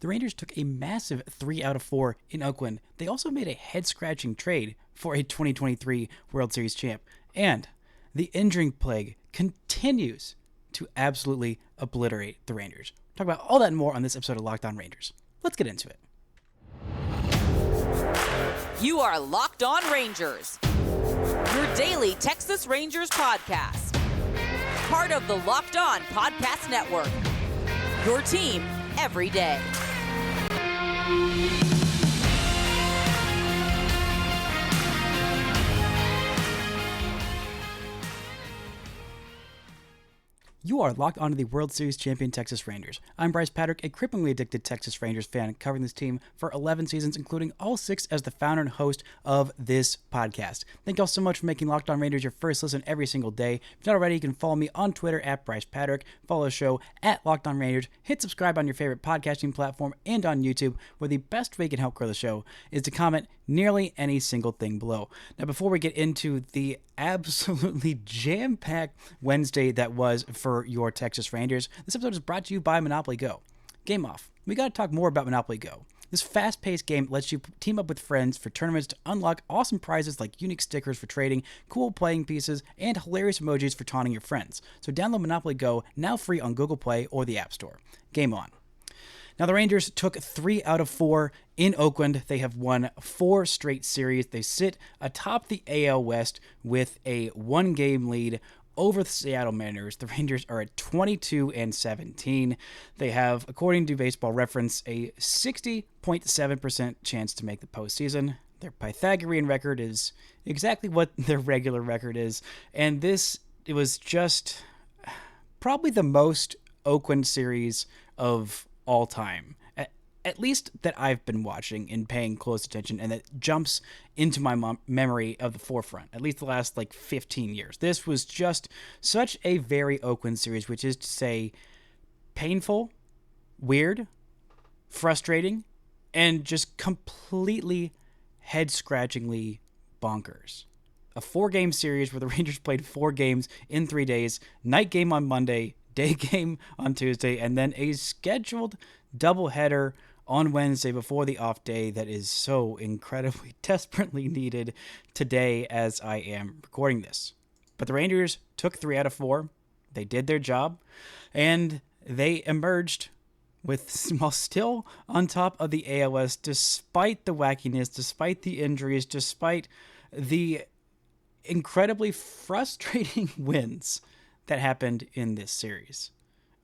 The Rangers took a massive 3 out of 4 in Oakland. They also made a head-scratching trade for a 2023 World Series champ. And the injuring plague continues to absolutely obliterate the Rangers. Talk about all that and more on this episode of Locked On Rangers. Let's get into it. You are Locked On Rangers, your daily Texas Rangers podcast. Part of the Locked On Podcast Network, your team every day. You are locked onto the World Series champion Texas Rangers. I'm Bryce Patrick, a cripplingly addicted Texas Rangers fan covering this team for 11 seasons, including all 6 as the founder and host of this podcast. Thank y'all so much for making Locked On Rangers your first listen every single day. If not already, you can follow me on Twitter at Bryce Patrick, follow the show at Locked On Rangers, hit subscribe on your favorite podcasting platform and on YouTube, where the best way you can help grow the show is to comment nearly any single thing below. Now, before we get into the absolutely jam-packed Wednesday that was for your Texas Rangers, this episode is brought to you by Monopoly Go. Game off. We got to talk more about Monopoly Go. This fast-paced game lets you team up with friends for tournaments to unlock awesome prizes like unique stickers for trading, cool playing pieces, and hilarious emojis for taunting your friends. So download Monopoly Go, now free on Google Play or the App Store. Game on. Now, the Rangers took 3 out of 4 in Oakland. They have won 4 straight series. They sit atop the AL West with a 1-game lead over the Seattle Mariners. The Rangers are at 22-17. They have, according to Baseball Reference, a 60.7% chance to make the postseason. Their Pythagorean record is exactly what their regular record is. And it was just probably the most Oakland series of all time, at least that I've been watching and paying close attention, and that jumps into my memory of the forefront, at least the last 15 years. This was just such a very Oakland series, which is to say painful, weird, frustrating, and just completely head-scratchingly bonkers. A 4-game series where the Rangers played 4 games in 3 days, night game on Monday, day game on Tuesday, and then a scheduled doubleheader on Wednesday before the off day that is so incredibly desperately needed today as I am recording this. But the Rangers took 3 out of 4. They did their job, and they emerged while still on top of the ALS, despite the wackiness, despite the injuries, despite the incredibly frustrating wins that happened in this series.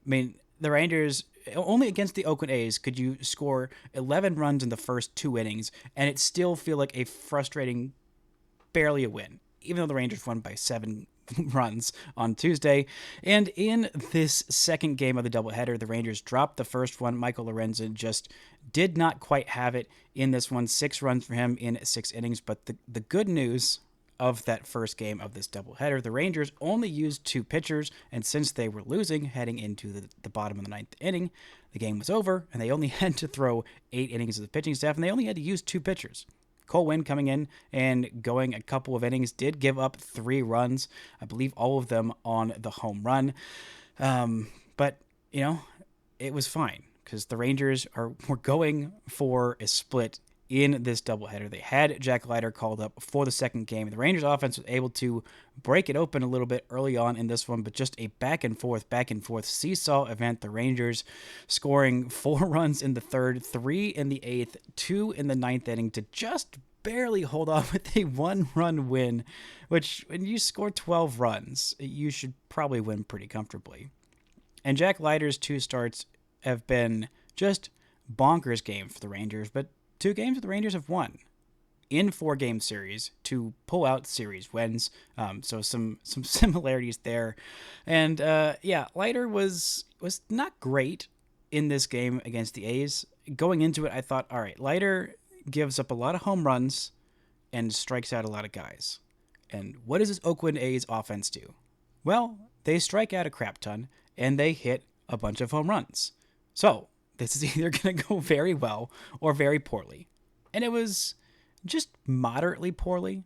I mean, the Rangers, only against the Oakland A's could you score 11 runs in the first 2 innings and it still feel like a frustrating, barely a win, even though the Rangers won by 7 runs on Tuesday. And in this second game of the doubleheader, the Rangers dropped the first one. Michael Lorenzen just did not quite have it in this one. 6 runs for him in 6 innings. But the good news of that first game of this doubleheader, the Rangers only used 2 pitchers, and since they were losing heading into the bottom of the 9th inning, the game was over, and they only had to throw 8 innings of the pitching staff, and they only had to use 2 pitchers. Cole Winn coming in and going a couple of innings did give up 3 runs, I believe all of them on the home run, but, it was fine, because the Rangers were going for a split in this doubleheader. They had Jack Leiter called up for the second game. The Rangers offense was able to break it open a little bit early on in this one, but just a back and forth seesaw event. The Rangers scoring 4 runs in the 3rd, 3 in the 8th, 2 in the 9th inning to just barely hold on with a 1-run win, which when you score 12 runs, you should probably win pretty comfortably. And Jack Leiter's 2 starts have been just bonkers games for the Rangers, but 2 games the Rangers have won in 4-game series to pull out series wins. So some similarities there. And Leiter was not great in this game against the A's. Going into it, I thought, all right, Leiter gives up a lot of home runs and strikes out a lot of guys. And what does this Oakland A's offense do? Well, they strike out a crap ton and they hit a bunch of home runs. So this is either going to go very well or very poorly. And it was just moderately poorly.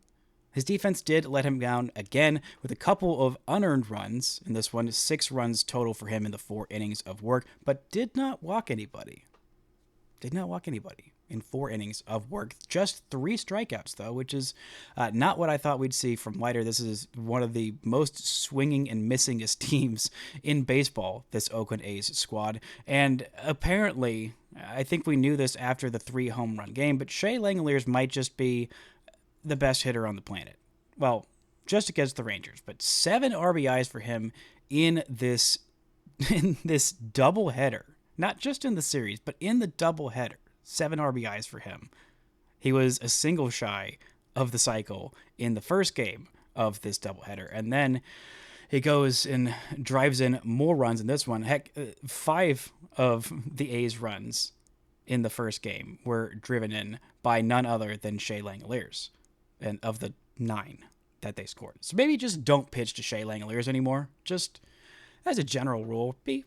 His defense did let him down again with a couple of unearned runs. In this one, 6 runs total for him in the 4 innings of work, but did not walk anybody. did not walk anybody in 4 innings of work. Just 3 strikeouts, though, which is not what I thought we'd see from Leiter. This is one of the most swinging and missingest teams in baseball, this Oakland A's squad. And apparently, I think we knew this after the 3 home run game, but Shea Langeliers might just be the best hitter on the planet. Well, just against the Rangers, but 7 RBIs for him in this doubleheader. Not just in the series, but in the doubleheader. 7 RBIs for him. He was a single shy of the cycle in the first game of this doubleheader. And then he goes and drives in more runs in this one. Heck, 5 of the A's runs in the first game were driven in by none other than Shea Langeliers, and of the 9 that they scored. So maybe just don't pitch to Shea Langeliers anymore. Just as a general rule, be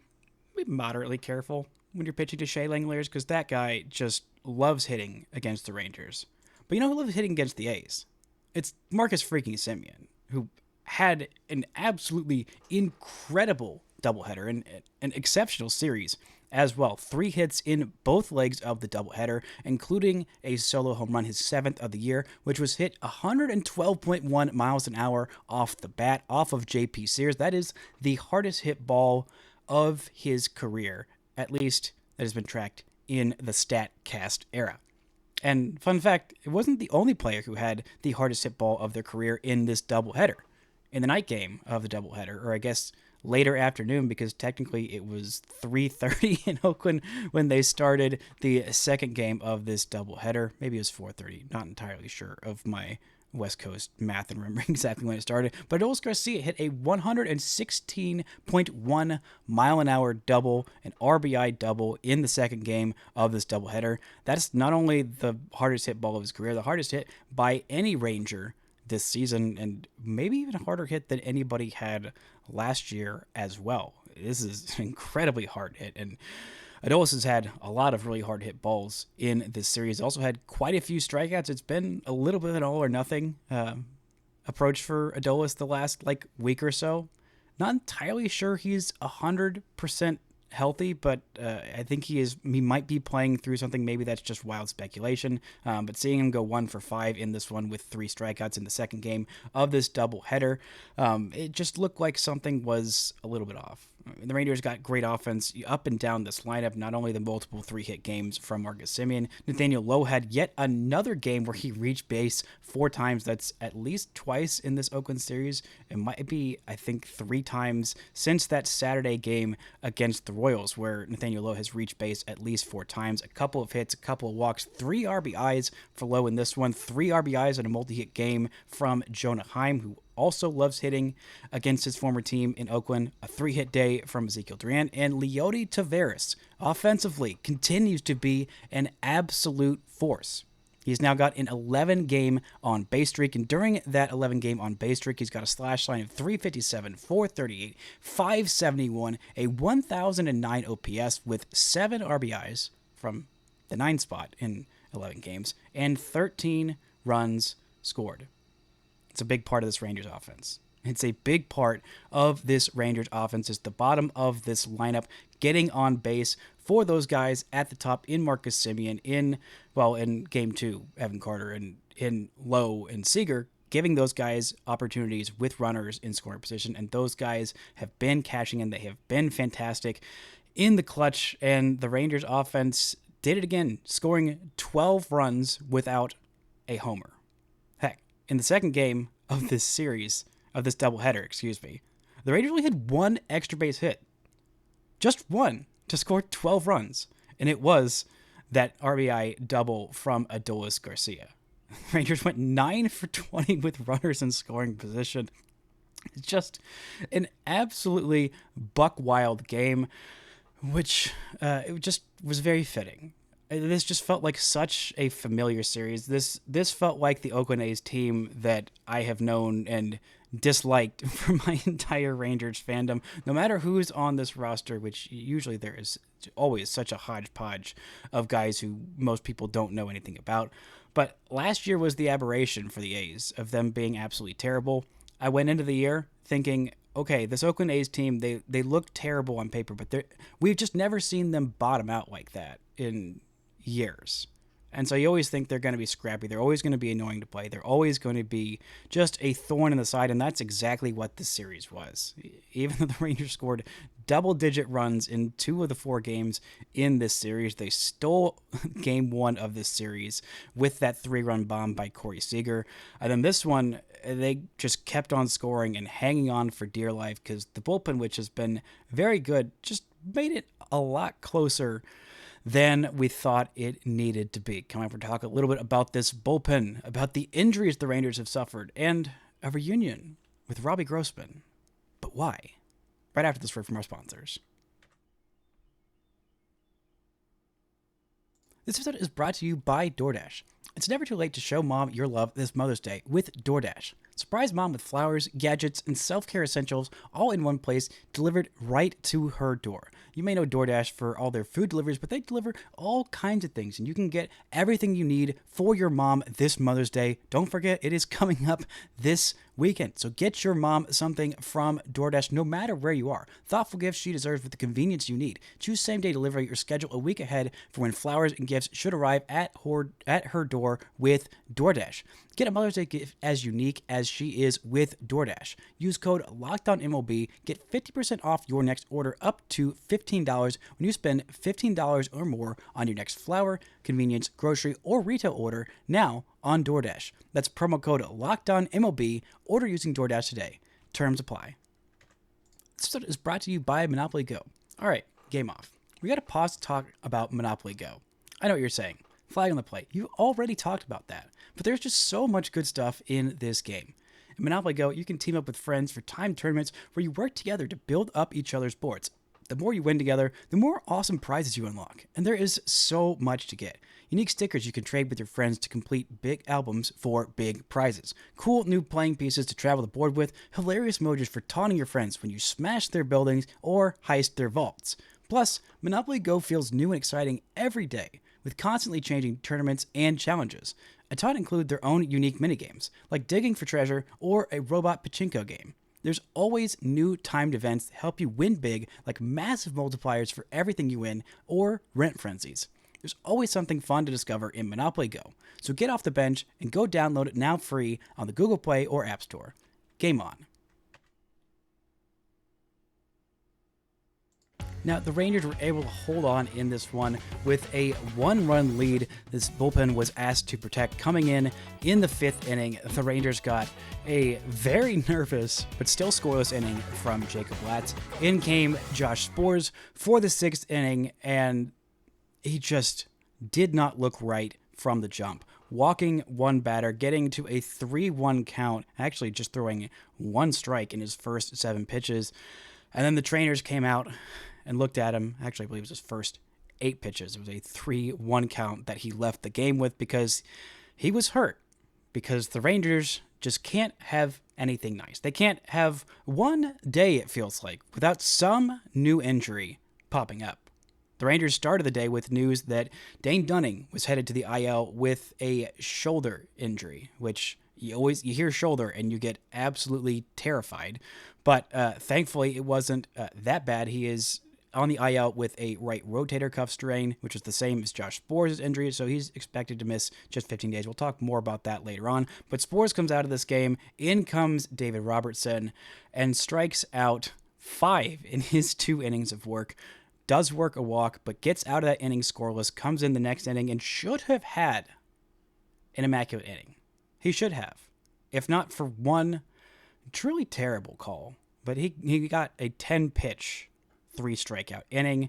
moderately careful when you're pitching to Shea Langeliers, because that guy just loves hitting against the Rangers. But you know who loves hitting against the A's? It's Marcus freaking Semien, who had an absolutely incredible doubleheader and an exceptional series as well. 3 hits in both legs of the doubleheader, including a solo home run, his 7th of the year, which was hit 112.1 miles an hour off the bat, off of JP Sears. That is the hardest hit ball of his career, at least that has been tracked in the StatCast era. And fun fact, it wasn't the only player who had the hardest hit ball of their career in this doubleheader. In the night game of the doubleheader, or I guess later afternoon, because technically it was 3:30 in Oakland when they started the second game of this doubleheader. Maybe it was 4:30, not entirely sure of my West Coast math and remembering exactly when it started. But Adolis Garcia hit a 116.1 mile an hour double, an RBI double in the second game of this doubleheader. That's not only the hardest hit ball of his career, the hardest hit by any Ranger this season, and maybe even a harder hit than anybody had last year as well. This is an incredibly hard hit, and Adolis has had a lot of really hard hit balls in this series. Also had quite a few strikeouts. It's been a little bit of an all or nothing approach for Adolis the last week or so. Not entirely sure he's 100% healthy, but I think he might be playing through something. Maybe that's just wild speculation. But seeing him go 1 for 5 in this one with 3 strikeouts in the second game of this doubleheader, it just looked like something was a little bit off. The Rangers got great offense up and down this lineup, not only the multiple 3-hit games from Marcus Semien. Nathaniel Lowe had yet another game where he reached base 4 times. That's at least twice in this Oakland series. It might be, I think, 3 times since that Saturday game against the Royals, where Nathaniel Lowe has reached base at least 4 times. A couple of hits, a couple of walks, 3 RBIs for Lowe in this one. 3 RBIs in a multi-hit game from Jonah Heim, who also loves hitting against his former team in Oakland. A 3-hit day from Ezekiel Duran. And Leody Taveras, offensively, continues to be an absolute force. He's now got an 11-game on-base streak, and during that 11-game on-base streak, he's got a slash line of 357, 438, 571, a 1,009 OPS with 7 RBIs from the 9 spot in 11 games, and 13 runs scored. It's a big part of this Rangers offense. It's a big part of this Rangers offense. It's the bottom of this lineup getting on base for those guys at the top in Marcus Semien, in game 2, Evan Carter, and in Lowe and Seager, giving those guys opportunities with runners in scoring position. And those guys have been cashing in. They have been fantastic in the clutch. And the Rangers offense did it again, scoring 12 runs without a homer. Heck, in the second game of this series, of this doubleheader, the Rangers only had 1 extra base hit. Just 1 to score 12 runs. And it was that RBI double from Adolis Garcia. The Rangers went 9 for 20 with runners in scoring position. It's just an absolutely buck wild game, which it just was very fitting. This just felt like such a familiar series. This felt like the Oakland A's team that I have known and disliked for my entire Rangers fandom. No matter who's on this roster, which usually there is always such a hodgepodge of guys who most people don't know anything about. But last year was the aberration for the A's, of them being absolutely terrible. I went into the year thinking, okay, this Oakland A's team, they look terrible on paper, but we've just never seen them bottom out like that in years. And so you always think they're going to be scrappy. They're always going to be annoying to play. They're always going to be just a thorn in the side, and that's exactly what this series was. Even though the Rangers scored double-digit runs in 2 of the 4 games in this series, they stole Game 1 of this series with that 3-run bomb by Corey Seager. And then this one, they just kept on scoring and hanging on for dear life because the bullpen, which has been very good, just made it a lot closer than we thought it needed to be. Coming up, we're talking a little bit about this bullpen, about the injuries the Rangers have suffered, and a reunion with Robbie Grossman. But why? Right after this word from our sponsors. This episode is brought to you by DoorDash. It's never too late to show mom your love this Mother's Day with DoorDash. Surprise mom with flowers, gadgets, and self-care essentials all in one place, delivered right to her door. You may know DoorDash for all their food deliveries, but they deliver all kinds of things, and you can get everything you need for your mom this Mother's Day. Don't forget, it is coming up this weekend, so get your mom something from DoorDash no matter where you are. Thoughtful gifts she deserves with the convenience you need. Choose same-day delivery or schedule a week ahead for when flowers and gifts should arrive at her door with DoorDash. Get a Mother's Day gift as unique as she is with DoorDash. Use code LOCKEDONMLB. Get 50% off your next order up to $15 when you spend $15 or more on your next flower, convenience, grocery, or retail order now on DoorDash. That's promo code LOCKEDONMLB. Order using DoorDash today. Terms apply. This episode is brought to you by Monopoly Go. All right, game off. We got to pause to talk about Monopoly Go. I know what you're saying. Flag on the play. You already talked about that. But there's just so much good stuff in this game. In Monopoly Go, you can team up with friends for timed tournaments where you work together to build up each other's boards. The more you win together, the more awesome prizes you unlock. And there is so much to get. Unique stickers you can trade with your friends to complete big albums for big prizes. Cool new playing pieces to travel the board with. Hilarious emojis for taunting your friends when you smash their buildings or heist their vaults. Plus, Monopoly Go feels new and exciting every day, with constantly changing tournaments and challenges. Atop include their own unique minigames, like digging for treasure or a robot pachinko game. There's always new timed events that help you win big, like massive multipliers for everything you win or rent frenzies. There's always something fun to discover in Monopoly Go, so get off the bench and go download it now free on the Google Play or App Store. Game on. Now, the Rangers were able to hold on in this one with a 1-run lead. This bullpen was asked to protect. Coming in the 5th inning, the Rangers got a very nervous but still scoreless inning from Jacob Latz. In came Josh Sborz for the 6th inning, and he just did not look right from the jump. Walking one batter, getting to a 3-1 count, actually just throwing 1 strike in his first 7 pitches. And then the trainers came out and looked at him. Actually, I believe it was his first 8 pitches. It was a 3-1 count that he left the game with because he was hurt. Because the Rangers just can't have anything nice. They can't have one day, it feels like, without some new injury popping up. The Rangers started the day with news that Dane Dunning was headed to the IL with a shoulder injury, which you hear shoulder and you get absolutely terrified. But thankfully, it wasn't that bad. He is on the IL with a right rotator cuff strain, which is the same as Josh Sborz' injury, so he's expected to miss just 15 days. We'll talk more about that later on. But Sborz comes out of this game. In comes David Robertson and strikes out 5 in his 2 innings of work. Does work a walk, but gets out of that inning scoreless, comes in the next inning, and should have had an immaculate inning. He should have, if not for one truly terrible call. But he got a 10-pitch, 3-strikeout inning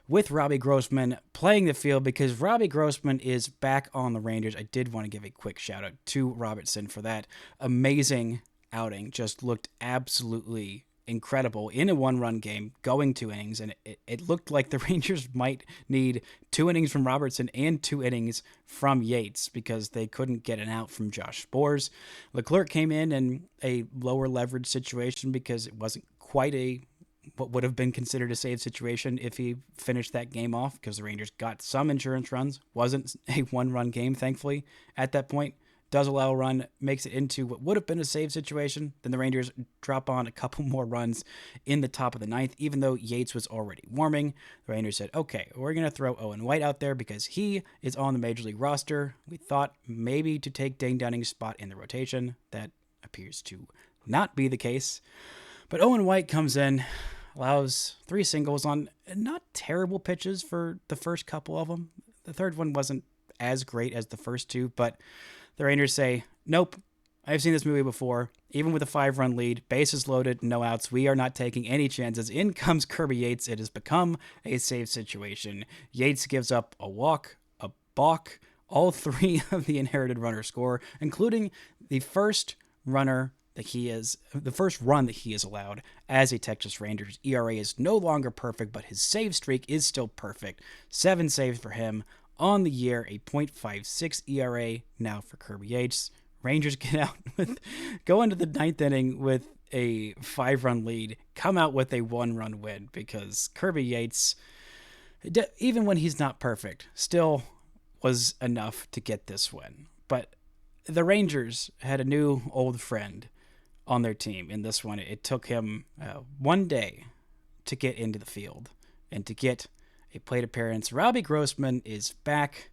with Robbie Grossman playing the field because Robbie Grossman is back on the Rangers. I did want to give a quick shout-out to Robertson for that amazing outing. Just looked absolutely incredible in a 1-run game, going 2 innings, and it looked like the Rangers might need 2 innings from Robertson and 2 innings from Yates because they couldn't get an out from Josh Sborz. Leclerc came in a lower leverage situation because it wasn't quite what would have been considered a save situation if he finished that game off because the Rangers got some insurance runs. Wasn't a 1-run game, thankfully, at that point. does allow a run, makes it into what would have been a save situation. Then the Rangers drop on a couple more runs in the top of the ninth, even though Yates was already warming. The Rangers said, okay, we're going to throw Owen White out there because he is on the Major League roster. We thought maybe to take Dane Dunning's spot in the rotation. That appears to not be the case. But Owen White comes in, allows 3 singles on not terrible pitches for the first couple of them. The third one wasn't as great as the first 2, but the Rangers say, nope, I've seen this movie before. Even with a 5-run lead, bases loaded, no outs, we are not taking any chances. In comes Kirby Yates. It has become a save situation. Yates gives up a walk, a balk, all 3 of the inherited runners score, including the first run that he is allowed as a Texas Rangers. ERA is no longer perfect, but his save streak is still perfect. 7 saves for him on the year, a .56 ERA now for Kirby Yates. Rangers go into the 9th inning with a 5-run lead, come out with a 1-run win because Kirby Yates, even when he's not perfect, still was enough to get this win. But the Rangers had a new old friend on their team in this one. It took him 1 day to get into the field and to get a plate appearance. Robbie Grossman is back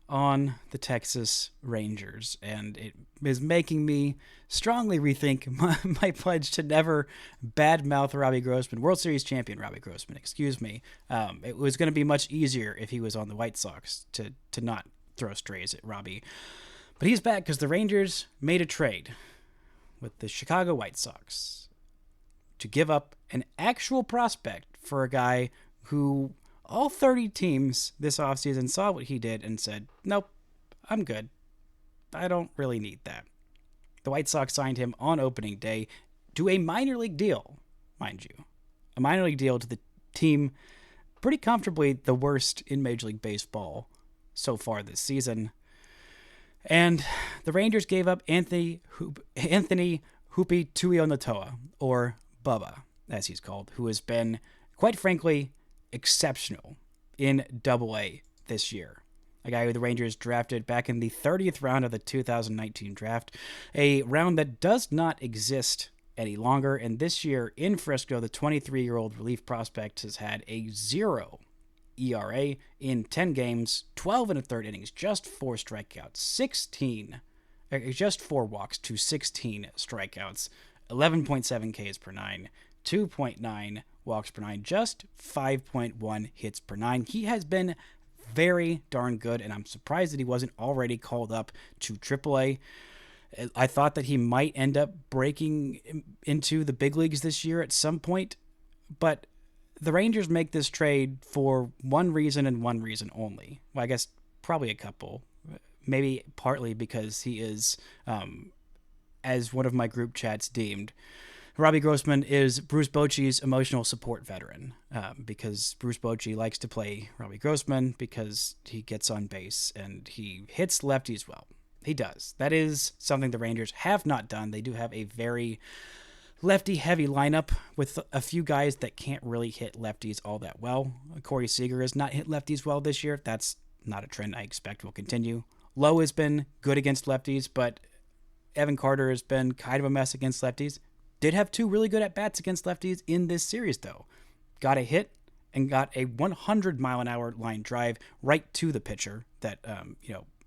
on the Texas Rangers, and it is making me strongly rethink my pledge to never badmouth Robbie Grossman, World Series champion Robbie Grossman, excuse me. It was going to be much easier if he was on the White Sox to not throw strays at Robbie. But he's back because the Rangers made a trade with the Chicago White Sox to give up an actual prospect for a guy who all 30 teams this offseason saw what he did and said, nope, I'm good. I don't really need that. The White Sox signed him on opening day to a minor league deal, mind you. A minor league deal to the team pretty comfortably the worst in Major League Baseball so far this season. And the Rangers gave up Anthony Hoopii-Tuionetoa, or Bubba, as he's called, who has been, quite frankly, exceptional in Double-A this year. A guy who the Rangers drafted back in the 30th round of the 2019 draft, a round that does not exist any longer. And this year in Frisco, the 23-year-old relief prospect has had a 0 ERA in 10 games, 12 and a third innings, just 4 strikeouts, just 4 walks to 16 strikeouts, 11.7 Ks per 9, 2.9 walks per 9, just 5.1 hits per 9. He has been very darn good, and I'm surprised that he wasn't already called up to AAA. I thought that he might end up breaking into the big leagues this year at some point, but the Rangers make this trade for one reason and one reason only. Well, I guess probably a couple. Maybe partly because he is, as one of my group chats deemed, Robbie Grossman is Bruce Bochy's emotional support veteran, because Bruce Bochy likes to play Robbie Grossman because he gets on base and he hits lefties well. He does. That is something the Rangers have not done. They do have a very lefty-heavy lineup with a few guys that can't really hit lefties all that well. Corey Seager has not hit lefties well this year. That's not a trend I expect will continue. Lowe has been good against lefties, but Evan Carter has been kind of a mess against lefties. Did have 2 really good at-bats against lefties in this series, though. Got a hit and got a 100-mile-an-hour line drive right to the pitcher that,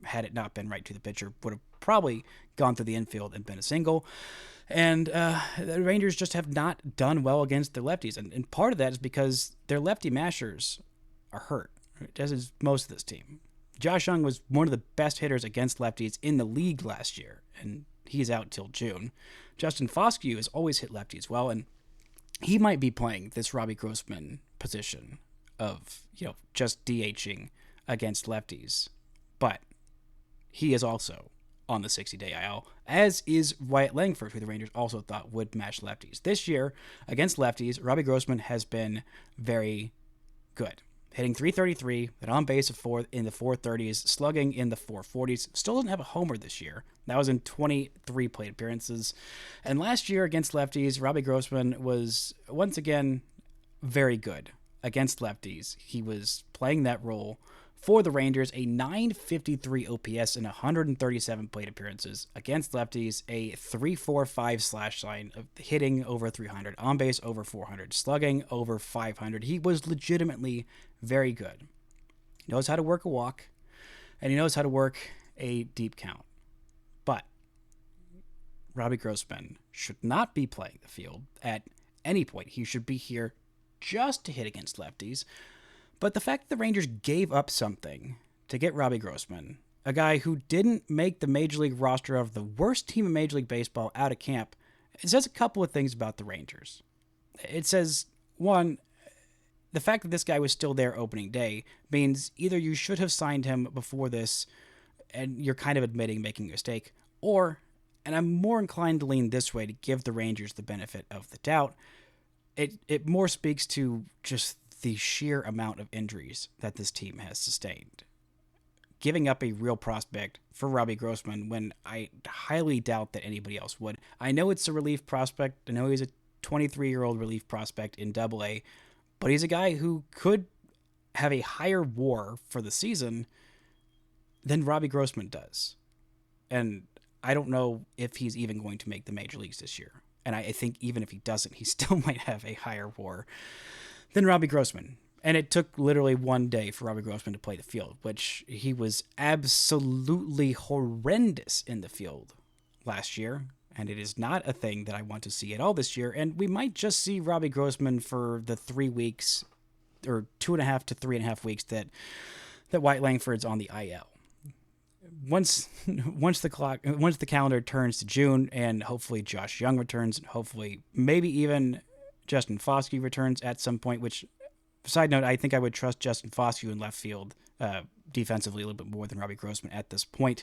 had it not been right to the pitcher, would have probably gone through the infield and been a single. And the Rangers just have not done well against their lefties. And part of that is because their lefty mashers are hurt, as is most of this team. Josh Young was one of the best hitters against lefties in the league last year, and he's out till June. Justin Foscue has always hit lefties well, and he might be playing this Robbie Grossman position of, just DHing against lefties. But he is also on the 60-day IL, as is Wyatt Langford, who the Rangers also thought would match lefties. This year, against lefties, Robbie Grossman has been very good. Hitting .333, an on-base of 4 in the 430s, slugging in the 440s. Still doesn't have a homer this year. That was in 23 plate appearances. And last year against lefties, Robbie Grossman was, once again, very good against lefties. He was playing that role for the Rangers, a 953 OPS in 137 plate appearances against lefties, a 3.45 slash line of hitting over 300, on base over 400, slugging over 500. He was legitimately very good. He knows how to work a walk, and he knows how to work a deep count. But Robbie Grossman should not be playing the field at any point. He should be here just to hit against lefties. But the fact that the Rangers gave up something to get Robbie Grossman, a guy who didn't make the Major League roster of the worst team in Major League Baseball out of camp, it says a couple of things about the Rangers. It says, one, the fact that this guy was still there opening day means either you should have signed him before this and you're kind of admitting making a mistake, or, and I'm more inclined to lean this way to give the Rangers the benefit of the doubt, it more speaks to just the sheer amount of injuries that this team has sustained. Giving up a real prospect for Robbie Grossman when I highly doubt that anybody else would. I know it's a relief prospect. I know he's a 23-year-old relief prospect in AA, but he's a guy who could have a higher WAR for the season than Robbie Grossman does. And I don't know if he's even going to make the major leagues this year. And I think even if he doesn't, he still might have a higher WAR than Robbie Grossman. And it took literally one day for Robbie Grossman to play the field, which he was absolutely horrendous in the field last year. And it is not a thing that I want to see at all this year. And we might just see Robbie Grossman for the 3 weeks or 2.5 to 3.5 weeks that White Langford's on the IL. Once the calendar turns to June and hopefully Josh Young returns, and hopefully maybe even Justin Foskey returns at some point, which, side note, I think I would trust Justin Foskey in left field defensively a little bit more than Robbie Grossman at this point.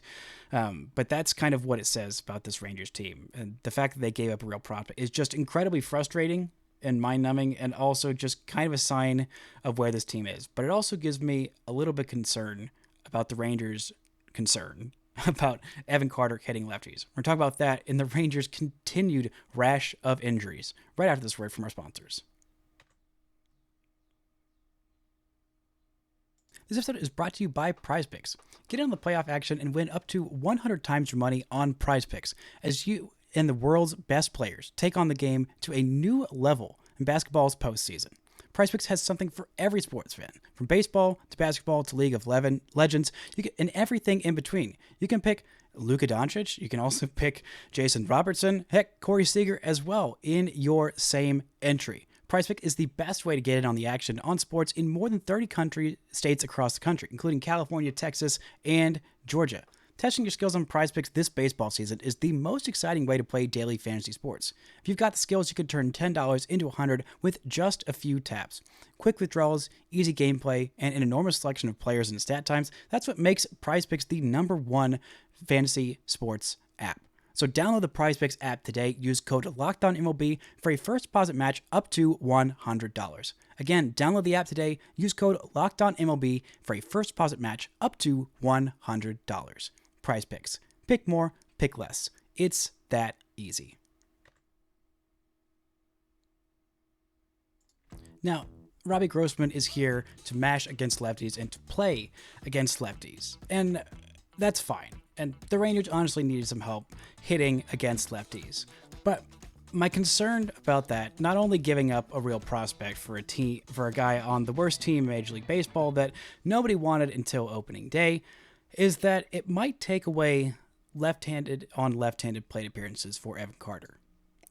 But that's kind of what it says about this Rangers team. And the fact that they gave up a real prospect is just incredibly frustrating and mind-numbing, and also just kind of a sign of where this team is. But it also gives me a little bit concern about the Rangers' concern about Evan Carter hitting lefties. We're talking about that in the Rangers' continued rash of injuries right after this word from our sponsors. This episode is brought to you by PrizePicks. Get in on the playoff action and win up to 100 times your money on PrizePicks as you and the world's best players take on the game to a new level in basketball's postseason. PrizePicks has something for every sports fan, from baseball to basketball to League of Legends, and everything in between. You can pick Luka Doncic. You can also pick Jason Robertson, heck, Corey Seager as well in your same entry. PrizePicks is the best way to get in on the action on sports in more than 30 states across the country, including California, Texas, and Georgia. Testing your skills on PrizePicks this baseball season is the most exciting way to play daily fantasy sports. If you've got the skills, you can turn $10 into $100 with just a few taps. Quick withdrawals, easy gameplay, and an enormous selection of players and stat times. That's what makes PrizePicks the #1 fantasy sports app. So download the PrizePicks app today. Use code LOCKEDONMLB for a first deposit match up to $100. Again, download the app today. Use code LOCKEDONMLB for a first deposit match up to $100. PrizePicks. Pick more, pick less. It's that easy. Now, Robbie Grossman is here to mash against lefties and to play against lefties. And that's fine. And the Rangers honestly needed some help hitting against lefties. But my concern about that, not only giving up a real prospect for a guy on the worst team in Major League Baseball that nobody wanted until opening day, is that it might take away left-handed plate appearances for Evan Carter.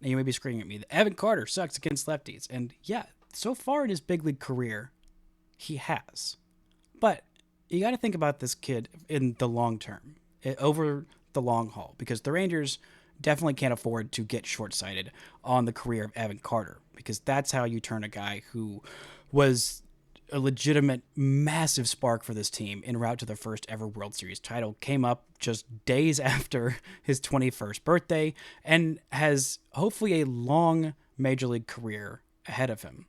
And you may be screaming at me that Evan Carter sucks against lefties. And yeah, so far in his big league career, he has. But you got to think about this kid in the long term, over the long haul, because the Rangers definitely can't afford to get short-sighted on the career of Evan Carter, because that's how you turn a guy who was a legitimate massive spark for this team en route to their first ever World Series title, came up just days after his 21st birthday, and has hopefully a long major league career ahead of him.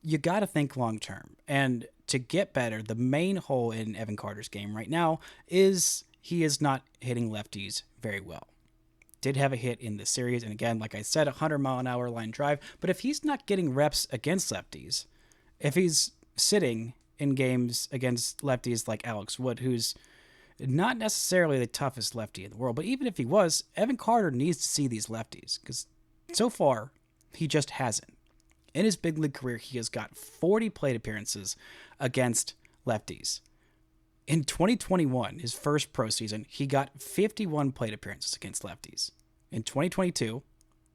You got to think long term. And to get better, the main hole in Evan Carter's game right now is he is not hitting lefties very well. Did have a hit in the series, and again, like I said, 100-mile-an-hour line drive, but if he's not getting reps against lefties, if he's sitting in games against lefties like Alex Wood, who's not necessarily the toughest lefty in the world, but even if he was, Evan Carter needs to see these lefties, because so far, he just hasn't. In his big league career, he has got 40 plate appearances against lefties. In 2021, his first pro season, he got 51 plate appearances against lefties. In 2022,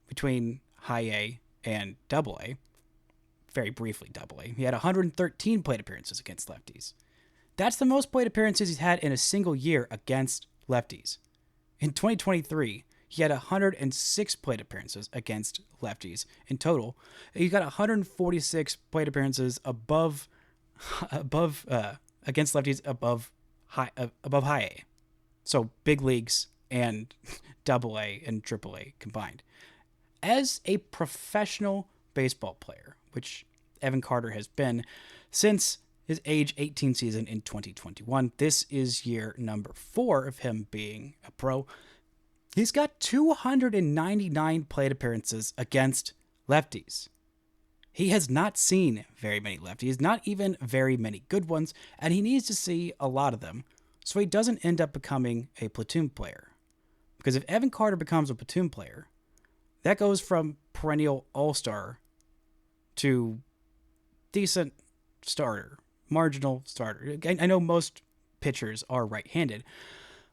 between high A and double A, very briefly double A, he had 113 plate appearances against lefties. That's the most plate appearances he's had in a single year against lefties. In 2023, he had 106 plate appearances against lefties in total. He got 146 plate appearances against lefties above high A. So big leagues and double A and triple A combined. As a professional baseball player, which Evan Carter has been since his age 18 season in 2021, this is year number 4 of him being a pro. He's got 299 plate appearances against lefties. He has not seen very many lefties, not even very many good ones, and he needs to see a lot of them so he doesn't end up becoming a platoon player. Because if Evan Carter becomes a platoon player, that goes from perennial all-star to decent starter, marginal starter. I know most pitchers are right-handed,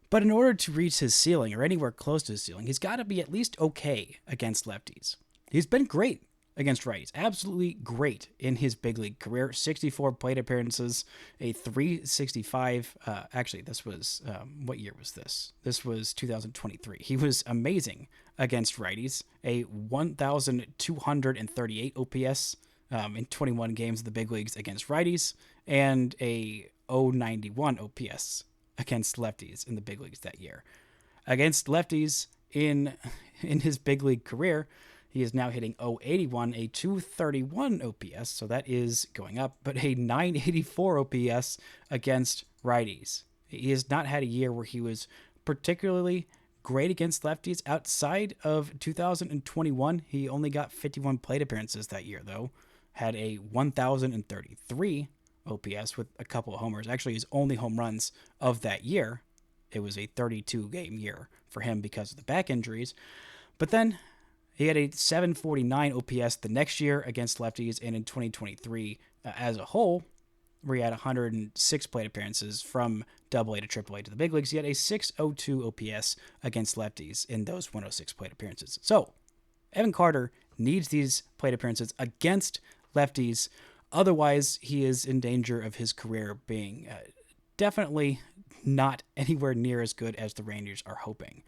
but in order to reach his ceiling or anywhere close to his ceiling, he's got to be at least okay against lefties. He's been great against righties, absolutely great in his big league career. 64 plate appearances, a 365. Actually, this was, what year was this? This was 2023. He was amazing against righties, a 1,238 OPS in 21 games of the big leagues against righties, and a 091 OPS against lefties in the big leagues that year. Against lefties in his big league career, he is now hitting 081, a 231 OPS, so that is going up, but a 984 OPS against righties. He has not had a year where he was particularly great against lefties. Outside of 2021, he only got 51 plate appearances that year, though. Had a 1,033 OPS with a couple of homers. Actually, his only home runs of that year. It was a 32-game year for him because of the back injuries. But then he had a 749 OPS the next year against lefties, and in 2023 as a whole, where he had 106 plate appearances from AA to AAA to the big leagues, he had a 602 OPS against lefties in those 106 plate appearances. So, Evan Carter needs these plate appearances against lefties. Otherwise, he is in danger of his career being definitely not anywhere near as good as the Rangers are hoping.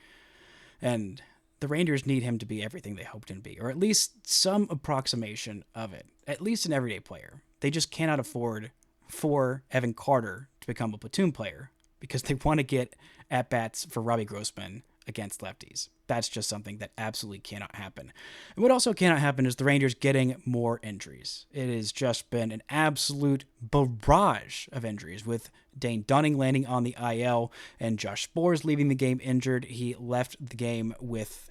And the Rangers need him to be everything they hoped him to be, or at least some approximation of it, at least an everyday player. They just cannot afford for Evan Carter to become a platoon player because they want to get at-bats for Robbie Grossman against lefties. That's just something that absolutely cannot happen. And what also cannot happen is the Rangers getting more injuries. It has just been an absolute barrage of injuries, with Dane Dunning landing on the IL and Josh Sborz leaving the game injured. He left the game with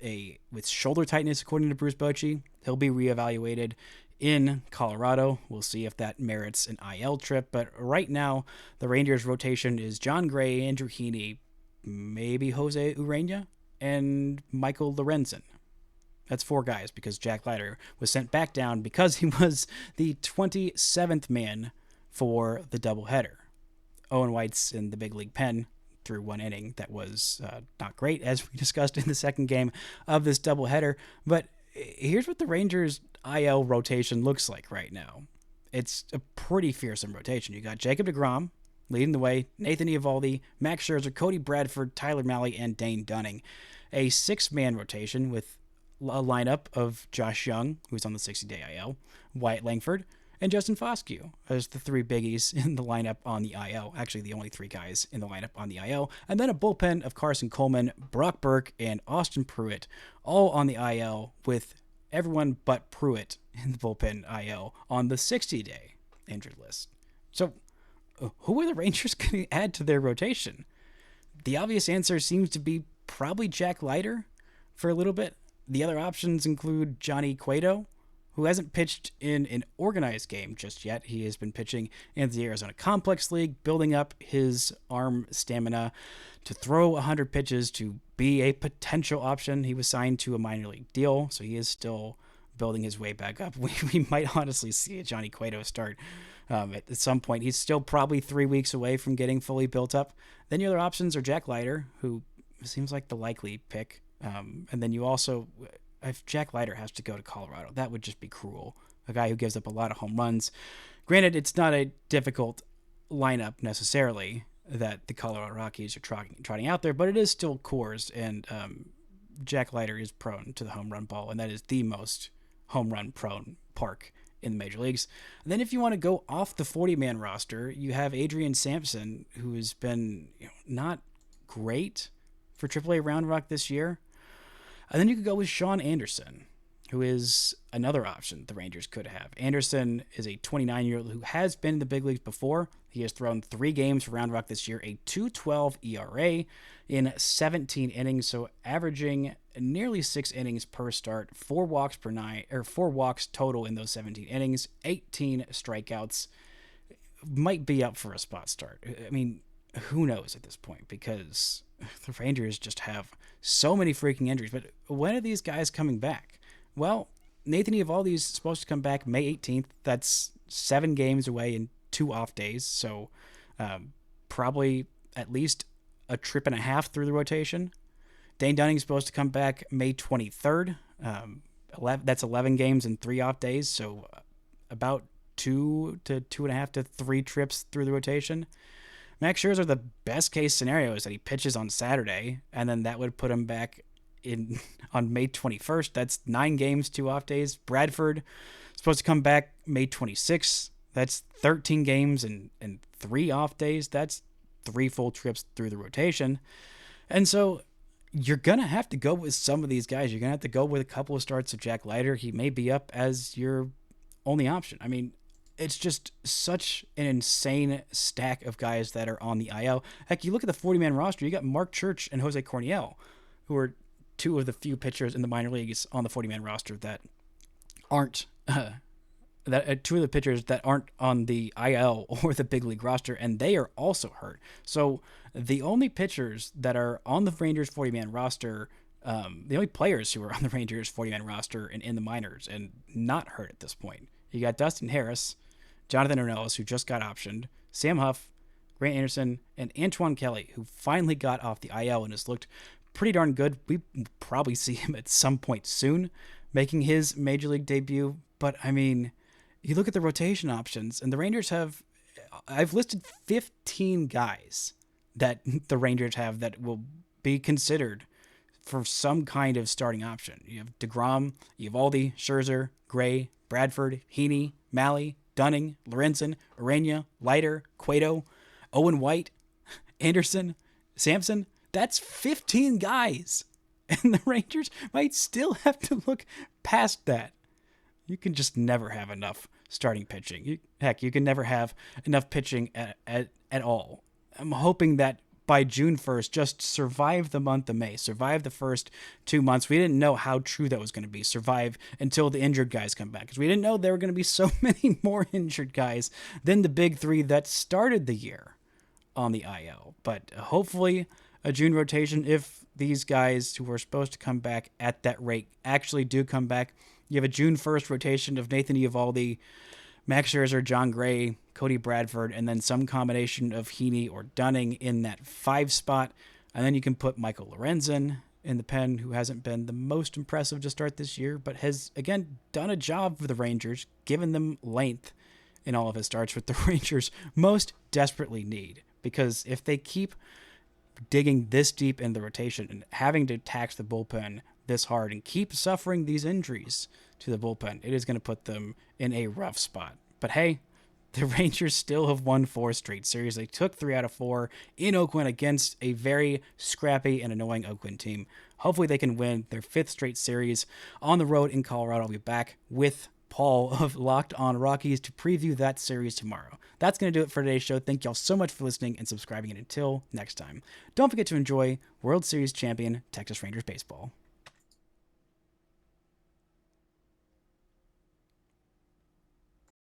shoulder tightness, according to Bruce Bochy. He'll be reevaluated in Colorado. We'll see if that merits an IL trip. But right now, the Rangers rotation is John Gray, Andrew Heaney, maybe Jose Urena, and Michael Lorenzen. That's 4 guys, because Jack Leiter was sent back down because he was the 27th man for the doubleheader. Owen White's in the big league pen through 1 inning. That was not great, as we discussed in the second game of this doubleheader. But here's what the Rangers' IL rotation looks like right now. It's a pretty fearsome rotation. You got Jacob deGrom leading the way, Nathan Eovaldi, Max Scherzer, Cody Bradford, Tyler Mahle, and Dane Dunning. A 6-man rotation with a lineup of Josh Young, who's on the 60-day IL, Wyatt Langford, and Justin Foscue as the 3 biggies in the lineup on the IL. Actually, the only 3 guys in the lineup on the IL. And then a bullpen of Carson Coleman, Brock Burke, and Austin Pruitt, all on the IL, with everyone but Pruitt in the bullpen IL on the 60-day injured list. So, who are the Rangers going to add to their rotation? The obvious answer seems to be probably Jack Leiter for a little bit. The other options include Johnny Cueto, who hasn't pitched in an organized game just yet. He has been pitching in the Arizona Complex League, building up his arm stamina to throw 100 pitches to be a potential option. He was signed to a minor league deal, so he is still building his way back up. We might honestly see a Johnny Cueto start at some point. He's still probably 3 weeks away from getting fully built up. Then your other options are Jack Leiter, who seems like the likely pick. And then you also, if Jack Leiter has to go to Colorado, that would just be cruel. A guy who gives up a lot of home runs. Granted, it's not a difficult lineup necessarily that the Colorado Rockies are trotting out there, but it is still Coors, and Jack Leiter is prone to the home run ball, and that is the most home run prone park in the major leagues. And then if you want to go off the 40-man roster, you have Adrian Sampson, who has been not great for AAA Round Rock this year. And then you could go with Sean Anderson, who is another option the Rangers could have. Anderson is a 29-year-old who has been in the big leagues before. He has thrown 3 games for Round Rock this year, a 2.12 ERA in 17 innings, so averaging nearly 6 innings per start, 4 walks per night, or 4 walks total in those 17 innings, 18 strikeouts. Might be up for a spot start. I mean, who knows at this point, because the Rangers just have so many freaking injuries. But when are these guys coming back? Well, Nathan Eovaldi is supposed to come back May 18th. That's 7 games away and 2 off days. So probably at least a trip and a half through the rotation. Dane Dunning is supposed to come back May 23rd. That's 11 games and 3 off days. So about 2 to 2.5 to 3 trips through the rotation. Max Scherzer, the best case scenario is that he pitches on Saturday, and then that would put him back in on May 21st. That's 9 games, 2 off days. Bradford supposed to come back May 26th. That's 13 games and 3 off days. That's 3 full trips through the rotation. And so you're going to have to go with some of these guys. You're going to have to go with a couple of starts of Jack Leiter. He may be up as your only option. I mean, it's just such an insane stack of guys that are on the IL. Heck, you look at the 40-man roster, you got Mark Church and Jose Corniel, who are 2 of the few pitchers in the minor leagues on the 40-man roster that aren't 2 of the pitchers that aren't on the IL or the big league roster, and they are also hurt. So the only pitchers that are on the Rangers 40-man roster, the only players who are on the Rangers 40-man roster and in the minors and not hurt at this point, you got Dustin Harris, Jonathan Ornelas, who just got optioned, Sam Huff, Grant Anderson, and Antoine Kelly, who finally got off the IL and has looked pretty darn good. We probably see him at some point soon making his major league debut. But, I mean, you look at the rotation options, and the Rangers I've listed 15 guys that the Rangers have that will be considered for some kind of starting option. You have DeGrom, Eovaldi, Scherzer, Gray, Bradford, Heaney, Malley, Dunning, Lorenzen, Urena, Leiter, Cueto, Owen White, Anderson, Sampson. That's 15 guys. And the Rangers might still have to look past that. You can just never have enough starting pitching. You can never have enough pitching at all. I'm hoping that by June 1st, just survive the month of May, survive the first 2 months. We didn't know how true that was going to be, survive until the injured guys come back, because we didn't know there were going to be so many more injured guys than the big 3 that started the year on the IL. But hopefully a June rotation, if these guys who are supposed to come back at that rate actually do come back. You have a June 1st rotation of Nathan Eovaldi, Max Scherzer, John Gray, Cody Bradford, and then some combination of Heaney or Dunning in that 5 spot. And then you can put Michael Lorenzen in the pen, who hasn't been the most impressive to start this year, but has, again, done a job for the Rangers, given them length in all of his starts, what the Rangers most desperately need. Because if they keep digging this deep in the rotation and having to tax the bullpen this hard and keep suffering these injuries to the bullpen, it is going to put them in a rough spot. But hey, the Rangers still have won 4 straight series. They took 3 out of 4 in Oakland against a very scrappy and annoying Oakland team. Hopefully they can win their 5th straight series on the road in Colorado. I'll be back with Paul of Locked On Rockies to preview that series tomorrow. That's going to do it for today's show. Thank y'all so much for listening and subscribing, and until next time, don't forget to enjoy World Series champion Texas Rangers baseball.